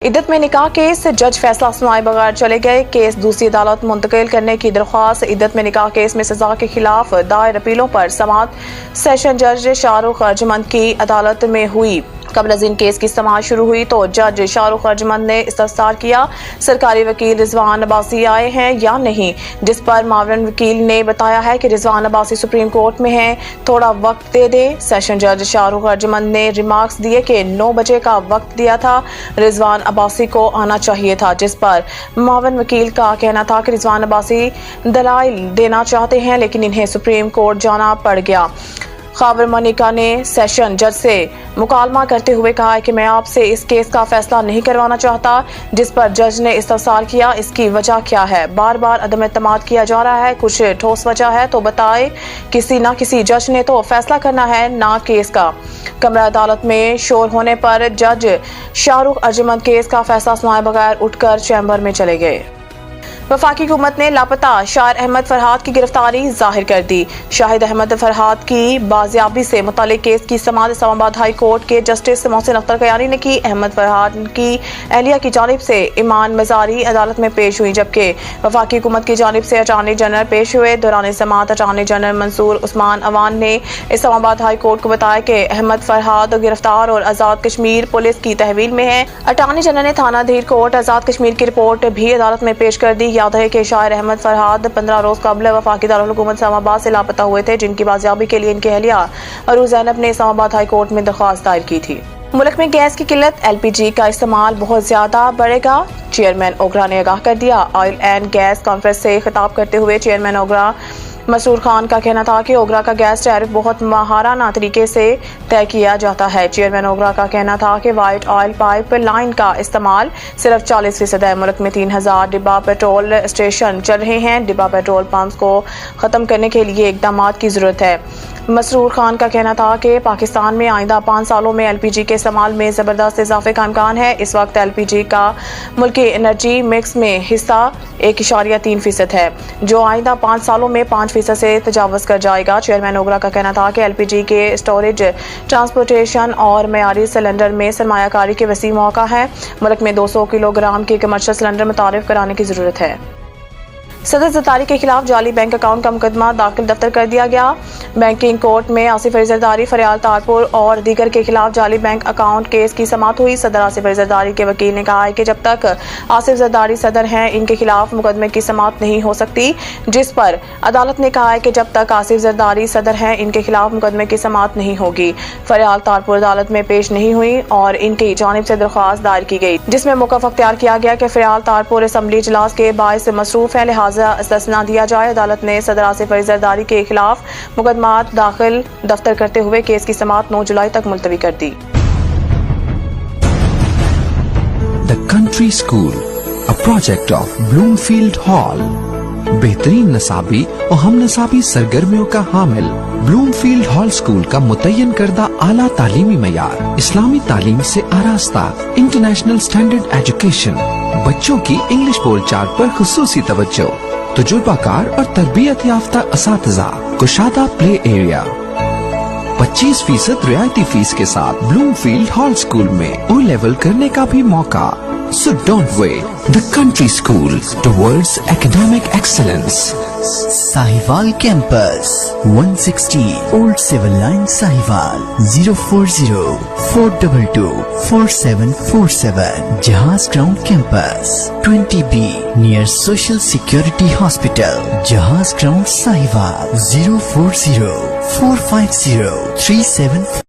عدت میں نکاح کیس، جج فیصلہ سنائے بغیر چلے گئے، کیس دوسری عدالت منتقل کرنے کی درخواست۔ عدت میں نکاح کیس میں سزا کے خلاف دائر اپیلوں پر سماعت سیشن جج شاہ رخ ارجمند کی عدالت میں ہوئی۔ قبل از ان کیس کی سماعت شروع ہوئی تو جج شاہ رخ ارجمند نے استفسار کیا سرکاری وکیل رضوان عباسی آئے ہیں یا نہیں، جس پر معاون وکیل نے بتایا ہے کہ رضوان عباسی سپریم کورٹ میں ہیں، تھوڑا وقت دے دیں۔ سیشن جج شاہ رخ ارجمند نے ریمارکس دیے کہ 9 بجے کا وقت دیا تھا، رضوان عباسی کو آنا چاہیے تھا، جس پر معاون وکیل کا کہنا تھا کہ رضوان عباسی دلائل دینا چاہتے ہیں لیکن انہیں سپریم کورٹ جانا پڑ گیا۔ خاور مونیکا نے سیشن جج سے مکالمہ کرتے ہوئے کہا کہ میں آپ سے اس کیس کا فیصلہ نہیں کروانا چاہتا، جس پر جج نے استفسار کیا اس کی وجہ کیا ہے، بار بار عدم اعتماد کیا جا رہا ہے، کچھ ٹھوس وجہ ہے تو بتائے، نہ کسی جج نے تو فیصلہ کرنا ہے نہ کیس کا۔ کمرہ عدالت میں شور ہونے پر جج شاہ رخ ارجمند کیس کا فیصلہ سنائے بغیر اٹھ کر چیمبر میں چلے گئے۔ وفاقی حکومت نے لاپتہ شاعر احمد فرحات کی گرفتاری ظاہر کر دی۔ شاہد احمد فرحات کی بازیابی سے متعلق کیس کی سماعت اسلام آباد ہائی کورٹ کے جسٹس محسن اختر قیانی نے کی۔ احمد فرحات کی اہلیہ کی جانب سے ایمان مزاری عدالت میں پیش ہوئی، جبکہ وفاقی حکومت کی جانب سے اٹارنی جنرل پیش ہوئے۔ دوران سماعت اٹارنی جنرل منصور عثمان اوان نے اسلام آباد ہائی کورٹ کو بتایا کہ احمد فرحات گرفتار اور آزاد کشمیر پولیس کی تحویل میں ہے۔ اٹارنی جنرل نے تھانہ دھیر کوٹ آزاد کشمیر کی رپورٹ بھی عدالت میں پیش کر دی۔ یاد ہے کہ شاعر احمد فرحات 15 روز قبل وفاقی دارالحکومت اسلام آباد سے لاپتہ ہوئے تھے، جن کی بازیابی کے لیے ان کی اہلیہ عروج زینب نے اسلام آباد ہائی کورٹ میں درخواست دائر کی تھی۔ ملک میں گیس کی قلت، ایل پی جی کا استعمال بہت زیادہ بڑھے گا، چیئرمین اوگرا نے آگاہ کر دیا۔ آئل اینڈ گیس کانفرنس سے خطاب کرتے ہوئے چیئرمین اوگرا مسرور خان کا کہنا تھا کہ اوگرا کا گیس ٹیرف بہت ماہرانہ طریقے سے طے کیا جاتا ہے۔ چیئرمین اوگرا کا کہنا تھا کہ وائٹ آئل پائپ لائن کا استعمال صرف 40% ہے۔ ملک میں 3000 ڈبہ پیٹرول اسٹیشن چل رہے ہیں، ڈبہ پیٹرول پمپس کو ختم کرنے کے لیے اقدامات کی ضرورت ہے۔ مسرور خان کا کہنا تھا کہ پاکستان میں آئندہ 5 سالوں میں ایل پی جی کے استعمال میں زبردست اضافے کا امکان ہے۔ اس وقت ایل پی جی کا ملکی انرجی مکس میں حصہ 1.3% ہے، جو آئندہ 5 سالوں میں 5% سے تجاوز کر جائے گا۔ چیئرمین اوگرا کا کہنا تھا کہ ایل پی جی کے اسٹوریج، ٹرانسپورٹیشن اور معیاری سلنڈر میں سرمایہ کاری کے وسیع موقع ہے۔ ملک میں 200 کلو گرام کے کمرشل سلنڈر متعارف کرانے کی ضرورت ہے۔ صدر زرداری کے خلاف جعلی بینک اکاؤنٹ کا مقدمہ داخل دفتر کر دیا گیا۔ بینکنگ کورٹ میں آصف علی زرداری، فریال تارپور اور دیگر کے خلاف جعلی بینک اکاؤنٹ کیس کی سماعت ہوئی۔ صدر آصف علی زرداری کے وکیل نے کہا ہے کہ جب تک آصف زرداری صدر ہیں ان کے خلاف مقدمے کی سماعت نہیں ہو سکتی، جس پر عدالت نے کہا ہے کہ جب تک آصف زرداری صدر ہیں ان کے خلاف مقدمے کی سماعت نہیں ہوگی۔ فریال تارپور عدالت میں پیش نہیں ہوئی اور ان کی جانب سے درخواست دائر کی گئی، جس میں موقف اختیار کیا گیا کہ فریال تارپور اسمبلی اجلاس کے باعث مصروف ہیں، لہٰذا استثنا دیا جائے۔ عدالت نے صدر آصف علی زرداری کے خلاف مقدمات داخل دفتر کرتے ہوئے کیس کی سماعت 9 جولائی تک ملتوی کر دی۔ The Country School, a project of Bloomfield Hall. بہترین نصابی اور ہم نصابی سرگرمیوں کا حامل بلومفیلڈ ہال اسکول کا متعین کردہ اعلیٰ تعلیمی معیار، اسلامی تعلیم سے آراستہ، انٹرنیشنل سٹینڈرڈ ایجوکیشن، بچوں کی انگلش بول چال پر خصوصی توجہ، تجربہ کار اور تربیت یافتہ اساتذہ، کشادہ پلے ایریا، 25% رعایتی فیس کے ساتھ بلومفیلڈ ہال اسکول میں او لیول کرنے کا بھی موقع۔ So don't wait. The Country School towards academic excellence. Sahiwal Campus, 160 Old Civil Line, Sahiwal, 040-422-4747. Jahaz Ground Campus, 20B, near Social Security Hospital, Jahaz Ground, Sahiwal, 040-450-37